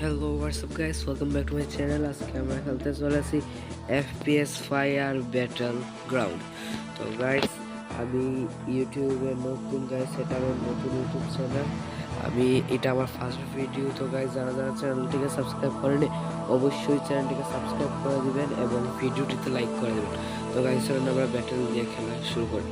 Hello WhatsApp guys, welcome back to my channel. আজকে আমরা খেলতে চলেছি FPS ফায়ার ব্যাটল গ্রাউন্ড। তো গাইস, আমি ইউটিউবে নতুন গাইস, এটা আমার নতুন ইউটিউব চ্যানেল। এটা আমার ফার্স্ট ভিডিও। তো গাইস, যারা যারা চ্যানেলটিকে সাবস্ক্রাইব করেনি অবশ্যই চ্যানেলটিকে সাবস্ক্রাইব করে দিবেন এবং ভিডিওটিতে লাইক করে দেবেন। তো গাইস, আমরা ব্যাটল দিয়ে খেলা শুরু করি।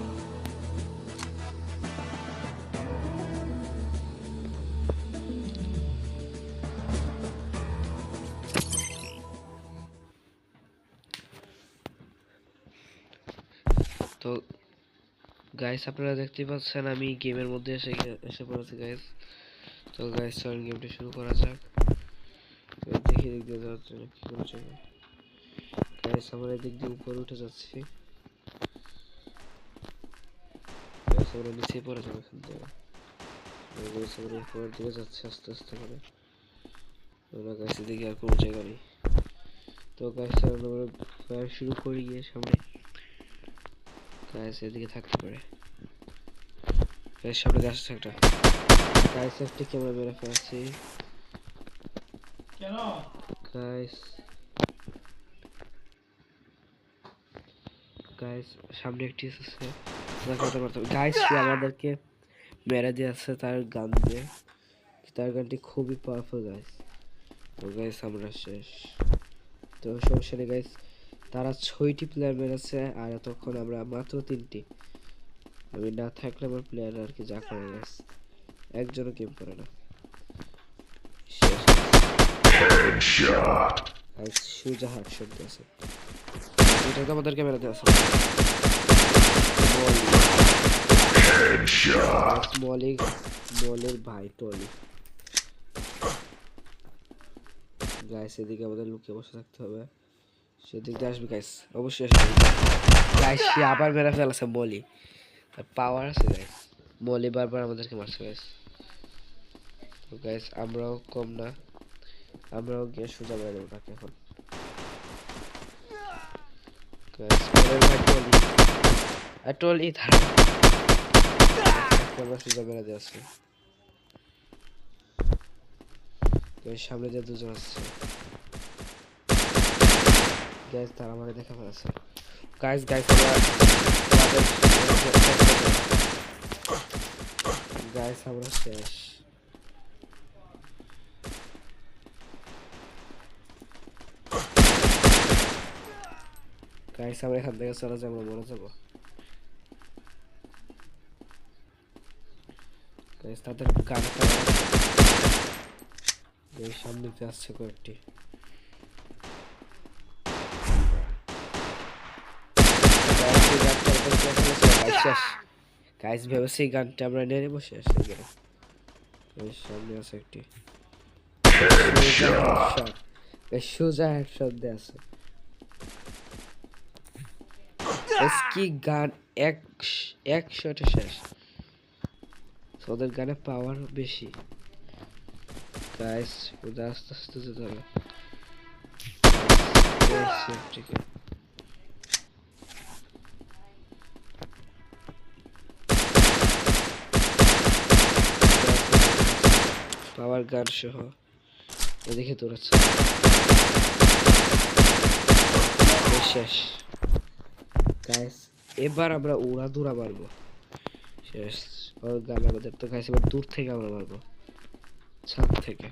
তো গাইস, আপনারা দেখতে পাচ্ছেন আমি গেমের মধ্যে এসে পড়েছি গাইস। তো গাইস, চলুন গেমটি শুরু করা যাক। তো দেখি দেখতে যাচ্ছে কি করছে গাইস। আমরা এদিক দিয়ে উপরে উঠে যাচ্ছি গাইস। আমরা নিচে পড়ে যাবো এখান থেকে গাইস। আমরা উপরের দিকে যাচ্ছি আস্তে আস্তে করে। আমরা গাইস এদিকে আর কোনো জায়গা নেই। তো গাইস, আমরা ফায়ার শুরু করে গিয়ে সামনে গাইস এদিকে থাকতে পারে গাইস। সামনে আসছে একটা গাইস, একটি ক্যামেরা মেরে ফেলছি কেন গাইস। গাইস সামনে একটি আছে গাইস, সে আমাদেরকে মেরে দিয়েছে তার গান দিয়ে। তার গানটি খুবই পাওয়ারফুল গাইস। তো গাইস, আমরা শেষ। তো সমস্যা নেই গাইস, তারা 6টি প্লেয়ার মেরেছে আর এতক্ষণ আমরা মাত্র 3টি। আমি না থাকলে আমার প্লেয়ার আর কি যা করে গাইস, একজনও গেম করে না। গাইস সুজা হেডশট দিয়েছে, এটা তো আমাদেরকে মেরে দিয়েছে। মলের ভাই টলি গাইস। এদিকে আমাদের লুকিয়ে বসে থাকতে হবে, সেদিক দিয়ে আসবে গাইস, অবশ্যই আসবে গাইস। সে আবার মেরে ফেলেছে মলি, তার পাওয়ার আছে গাইস। মলি বারবার আমাদেরকে মারছে গাইস। তো গাইস, আমরাও কম না, আমরাও গিয়ে সোজা মেরে দেবো তাকে এখন গাইস। মলের ভাই টলি আর টলি ধারা আমরা সোজা মেরে দিয়ে আসছি গাইস। সামনে দিয়ে দুজন আসছে গাইস, তারা আমাকে দেখা ফেলেছে গাইস। গাইস আমরা শেষ গাইস। আমরা এখান থেকে চলে যাবো, মরে যাবো গাইস। তাদের গান সামনে আসছে কয়েকটি গাইস। ভেবেছি এই গানটা আমরা নিয়ে নেবো, শেষ হয়ে গেল। সামনে আছে একটি সোজা হেডশট দিয়ে আছে কি গান, এক শটে শেষ। ওদের গানে পাওয়ার বেশি গাইস। ওদের আস্তে আস্তে যেতে হবে। পাওয়ার গান সহ এদিকে দৌড়াচ্ছে শেষ গাইস। এবার আমরা উড়াধুরা মারবো, শেষ। ওর গান আমাদের তো গাইস, এবার দূর থেকে আমরা মারবো, ছাদ থেকে।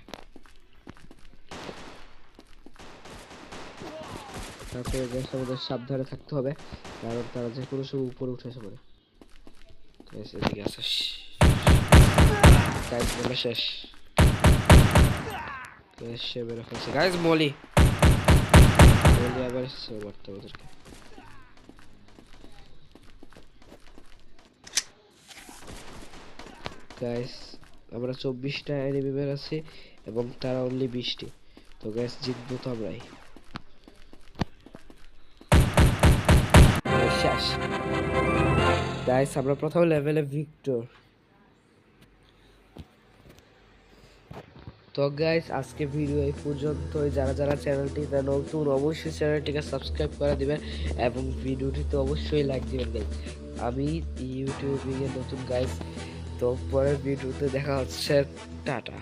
তারপরে গাইস আমাদের সাবধানে থাকতে হবে, কারণ তারা যে কোনো সময় উপরে উঠে আসে পড়ে গাইস। এদিকে আসে গাইস, আমরা শেষ গাইস। সে বের হয়েছে গাইস। মলি আবার এসেছে মারতে ওদেরকে গাইস। আমরা 24টা এনিমি বের আছি এবং তারা অনলি 20টি। তো গাইস, জিতবো তো আমরাই। শেষ গাইস, আমরা প্রথম লেভেলে ভিক্টর। তো গাইস, আজকে ভিডিও এই পর্যন্তই। যারা যারা চ্যানেলটিতে নতুন অবশ্যই চ্যানেলটিকে সাবস্ক্রাইব করে দিবেন এবং ভিডিওটিতে অবশ্যই লাইক দিবেন গাইস। আমি ইউটিউবে নতুন গাইস। তো পরের ভিডিওতে দেখা হচ্ছে, টাটা।